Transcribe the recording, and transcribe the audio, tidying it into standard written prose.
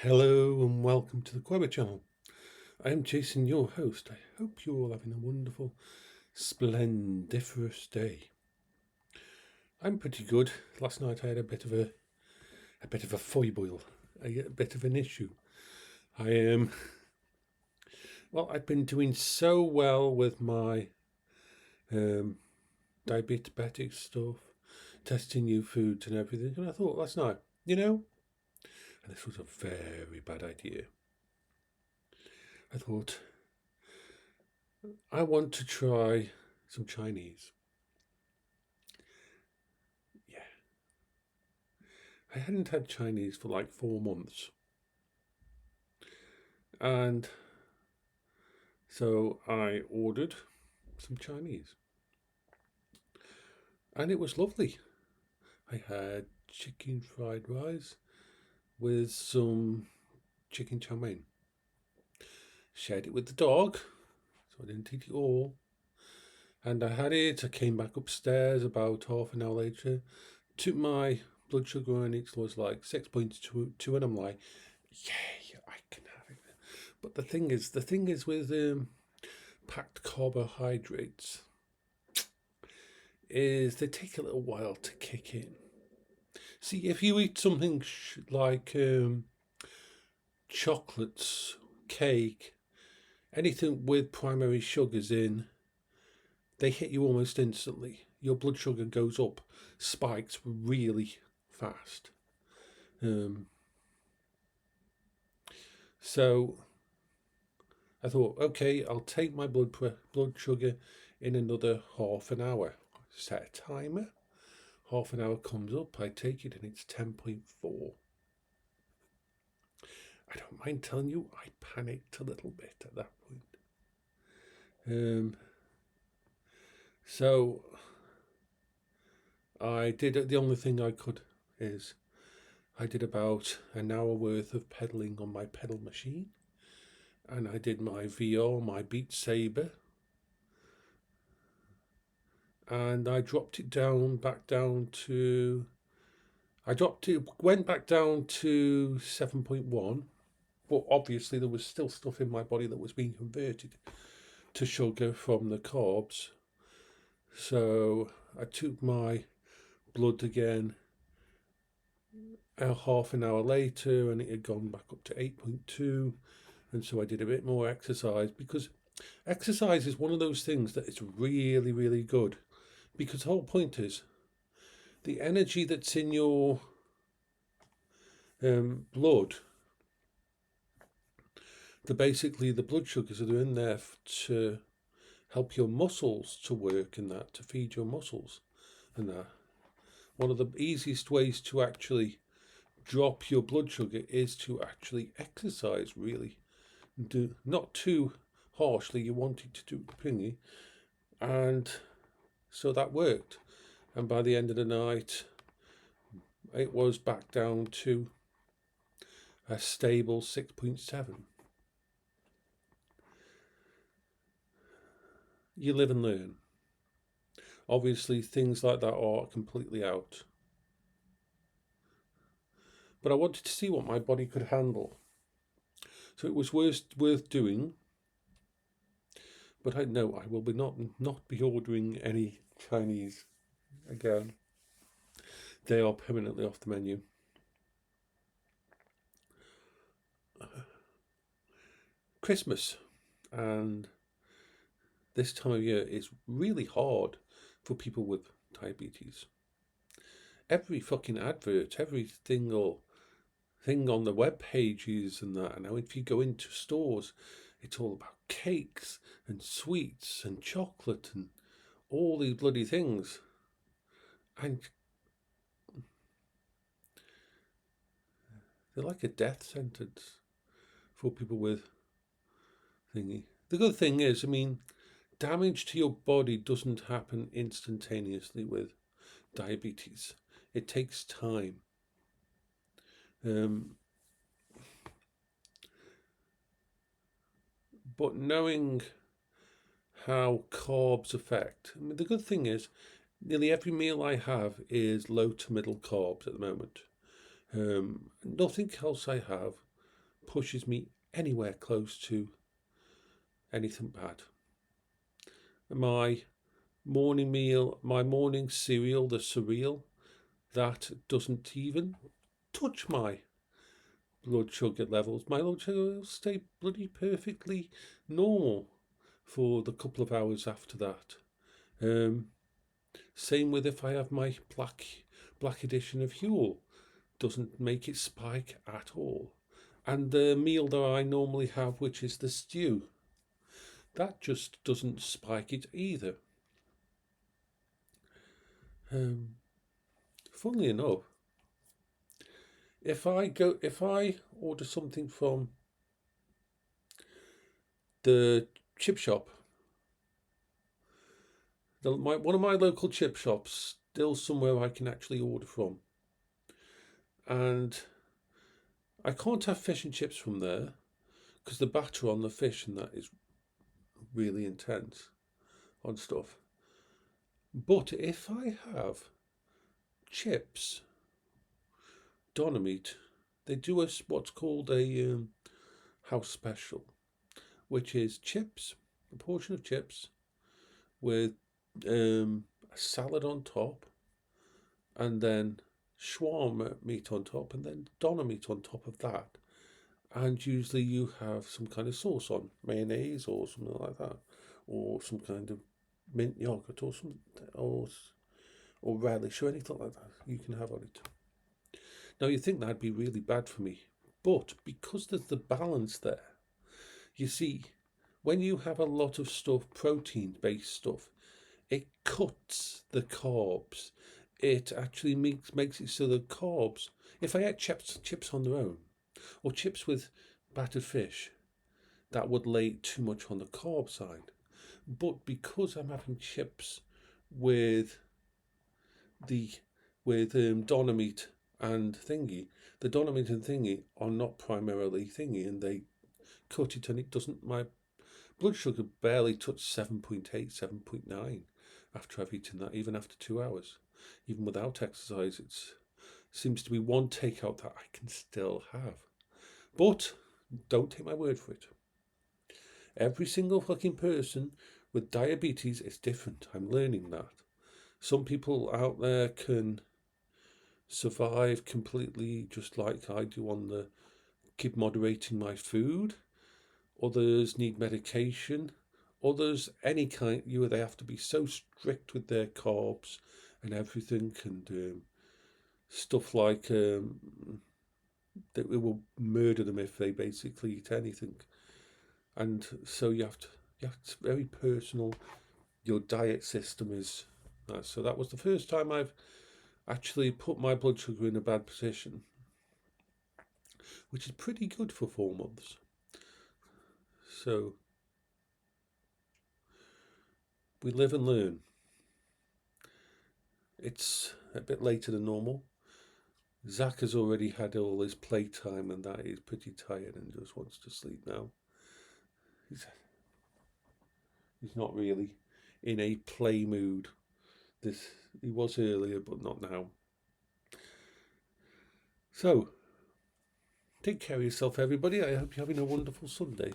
Hello and welcome to the Quibber channel. I am Jason, your host. I hope you're all having a wonderful, splendiferous day. I'm pretty good. Last night I had a bit of a foible, a bit of an issue. I've been doing so well with my diabetic stuff, testing new foods and everything, and I thought last night, and this was a very bad idea. I thought, I want to try some Chinese. Yeah. I hadn't had Chinese for like 4 months. And so I ordered some Chinese. And it was lovely. I had chicken fried rice with some chicken chow mein. Shared it with the dog, so I didn't eat it all. And I had it. I came back upstairs about half an hour later, took my blood sugar, and it was like 6.2, and I'm like, yay, I can have it. But the thing is with packed carbohydrates is they take a little while to kick in. See, if you eat something like chocolates, cake, anything with primary sugars in, they hit you almost instantly. Your blood sugar goes up, spikes really fast. So I thought, okay, I'll take my blood sugar in another half an hour. Set a timer. Half an hour comes up, I take it, and it's 10.4. I don't mind telling you, I panicked a little bit at that point. So I did, the only thing I could is I did about an hour worth of pedaling on my pedal machine, and I did my VR, my Beat Saber, and I dropped it back down to, went back down to 7.1, but obviously there was still stuff in my body that was being converted to sugar from the carbs. So I took my blood again half an hour later, and it had gone back up to 8.2. And so I did a bit more exercise, because exercise is one of those things that is really, really good, because the whole point is the energy that's in your blood, basically the blood sugars are in there to help your muscles to work, and that to feed your muscles and that. One of the easiest ways to actually drop your blood sugar is to actually exercise, really. Do not too harshly, you want it to do thingy. And so that worked. And by the end of the night, it was back down to a stable 6.7. You live and learn. Obviously, things like that are completely out. But I wanted to see what my body could handle. So it was worth doing. But I know I will not be ordering any Chinese again. They are permanently off the menu. Christmas and this time of year is really hard for people with diabetes. Every fucking advert, every single thing on the web pages and that. Now, if you go into stores, it's all about cakes and sweets and chocolate and all these bloody things. And they're like a death sentence for people with thingy. The good thing is, damage to your body doesn't happen instantaneously with diabetes. It takes time. But knowing how carbs affect, the good thing is nearly every meal I have is low to middle carbs at the moment. Nothing else I have pushes me anywhere close to anything bad. My morning meal, my morning cereal, the cereal, that doesn't even touch my blood sugar levels. My blood sugar will stay bloody perfectly normal for the couple of hours after that. Same with if I have my black edition of Huel, doesn't make it spike at all. And the meal that I normally have, which is the stew, that just doesn't spike it either. Funnily enough, if I order something from the chip shop, one of my local chip shops, still somewhere I can actually order from, and I can't have fish and chips from there because the batter on the fish and that is really intense on stuff. But if I have chips, doner meat, they do what's called a house special, which is chips, a portion of chips with a salad on top, and then shawarma meat on top, and then doner meat on top of that. And usually you have some kind of sauce on, mayonnaise or something like that, or some kind of mint yogurt or some or relish or anything like that you can have on it. Now you think that'd be really bad for me, but because there's the balance there, you see, when you have a lot of stuff, protein-based stuff, it cuts the carbs. It actually makes it so the carbs, if I ate chips on their own, or chips with battered fish, that would lay too much on the carb side. But because I'm having chips with doner meat and thingy, the doner meat and thingy are not primarily thingy, and they cut it, and it doesn't. My blood sugar barely touched 7.8, 7.9 after I've eaten that, even after 2 hours. Even without exercise, it seems to be one takeout that I can still have. But don't take my word for it. Every single fucking person with diabetes is different. I'm learning that. Some people out there can survive completely just like I do on the keep moderating my food. Others need medication. Others, any kind, they have to be so strict with their carbs and everything, and stuff like that it will murder them if they basically eat anything. And so you have to, it's very personal. Your diet system is that. So that was the first time I've actually put my blood sugar in a bad position, which is pretty good for 4 months. So we live and learn. It's a bit later than normal. Zach has already had all his playtime and that he's pretty tired and just wants to sleep now. He's not really in a play mood. He was earlier, but not now. So, take care of yourself, everybody. I hope you're having a wonderful Sunday.